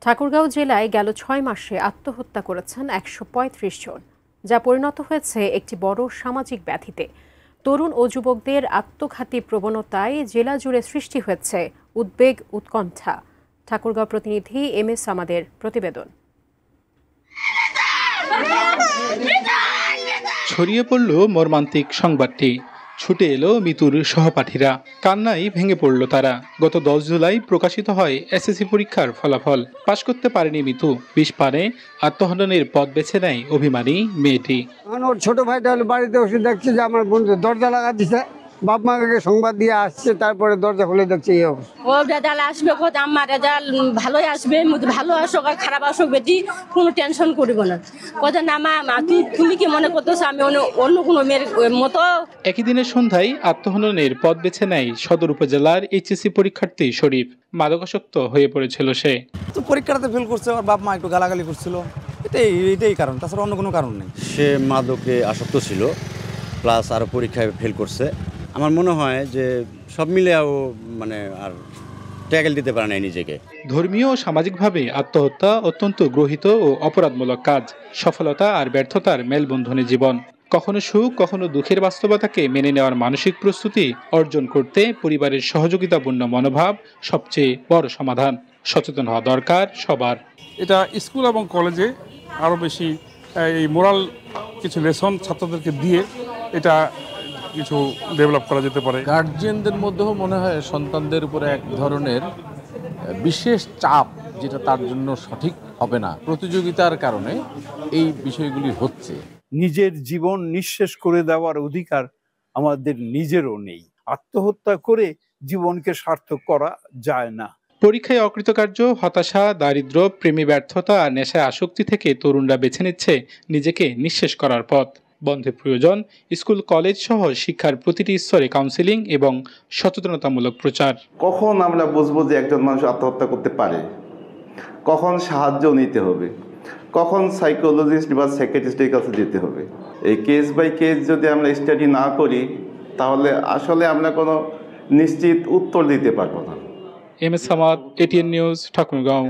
ঠাকুরগাঁও জেলায় গেল ৬ মাসে আত্মহত্যা করেছেন ১৩৫ জন, যা পরিণত হয়েছে একটি বড় সামাজিক ব্যাধিতে। তরুণ ও যুবকদের আত্মঘাতী প্রবণতায় জেলা জুড়ে সৃষ্টি হয়েছে উদ্বেগ, উৎকণ্ঠা। ঠাকুরগাঁও প্রতিনিধি MS আমাদের প্রতিবেদন। ছড়িয়ে পড়ল মর্মান্তিক সংবাদটি। ছুটে এলো মিতুর সহপাঠীরা, কান্নায় ভেঙে পড়ল তারা। গত ১০ জুলাই প্রকাশিত হয় SSC পরীক্ষার ফলাফল। পাশ করতে পারেনি মিতু। বিষ পানে আত্মহননের পথ বেছে নেয় অভিমানী মেয়েটি। ওর ছোট ভাইটা হলো বাড়িতে বসে দেখছে যে আমার বন্ধু দরজা লাগা দিছে, বাপ মাকে সংবাদ দিয়ে আসছে, তারপরে দরজা খুলে দেখছে এই অবস্থা। ও রেজাল্ট আসবে, আমার রেজাল্ট ভালোই আসবে, ভালো আসুক আর খারাপ আসুক বেটি, কোনো টেনশন করব না। কথা না মা, তুমি কি মনে করতেছো আমি অন্য কোনো মেয়ের মতো? একই দিনের সন্ধ্যায় আত্মহননের পথ বেছে নেয় সদর উপজেলার HSC পরীক্ষার্থী শরীফ। মাদকাসক্ত হয়ে পড়েছিল সে। তো পরীক্ষাতে ফেল করছে, ওর বাপ মা একটু গালাগালি করছিল, এটাই কারণ, তাছাড়া অন্য কোনো কারণ নেই। সে মাদকে আসক্ত ছিল, প্লাস আরও পরীক্ষায় ফেল করছে। আমার মনে হয় যে সব মিলে ও আর ট্যাকেল দিতে পারে না নিজেকে। ধর্মীয় ও সামাজিকভাবে আত্মহত্যা অত্যন্ত গ্রহিত ও অপরাধমূলক কাজ। সফলতা আর ব্যর্থতার মেলবন্ধনে জীবন। কখনো সুখ, কখনো দুঃখের বাস্তবতাকে মেনে নেওয়ার মানসিক প্রস্তুতি অর্জন করতে পরিবারের সহযোগিতাপূর্ণ মনোভাব সবচেয়ে বড় সমাধান। সচেতন হওয়া দরকার সবার। এটা স্কুল এবং কলেজে আরও বেশি এই মোরাল কিছু লেসন ছাত্রদেরকে দিয়ে এটা কিছু ডেভেলপ করা যেতে পারে। গার্জিয়ানদের মধ্যেও মনে হয় সন্তানদের উপরে এক ধরনের বিশেষ চাপ, যেটা তার জন্য সঠিক হবে না। প্রতিযোগিতার কারণে এই বিষয়গুলি হচ্ছে। নিজের জীবন নিঃশেষ করে দেওয়ার অধিকার আমাদের নিজেরও নেই। আত্মহত্যা করে জীবনকে সার্থক করা যায় না। পরীক্ষায় অকৃতকার্য, হতাশা, দারিদ্র্য, প্রেমী ব্যর্থতা আর নেশায় আসক্তি থেকে তরুণরা বেছে নিচ্ছে নিজেকে নিঃশেষ করার পথ। বন্ধে প্রয়োজন স্কুল, কলেজ সহ শিক্ষার প্রতিটি স্তরে কাউন্সেলিং এবং সচেতনতামূলক প্রচার। কখন আমরা বুঝবো যে একজন মানুষ আত্মহত্যা করতে পারে, কখন সাহায্য নিতে হবে, কখন সাইকোলজিস্ট বা সাইকিয়াট্রিস্টের কাছে যেতে হবে, এই কেস বাই কেস যদি আমরা স্টাডি না করি তাহলে আসলে আমরা কোনো নিশ্চিত উত্তর দিতে পারবো না। MS Samad, ATN news, Thakurgaon.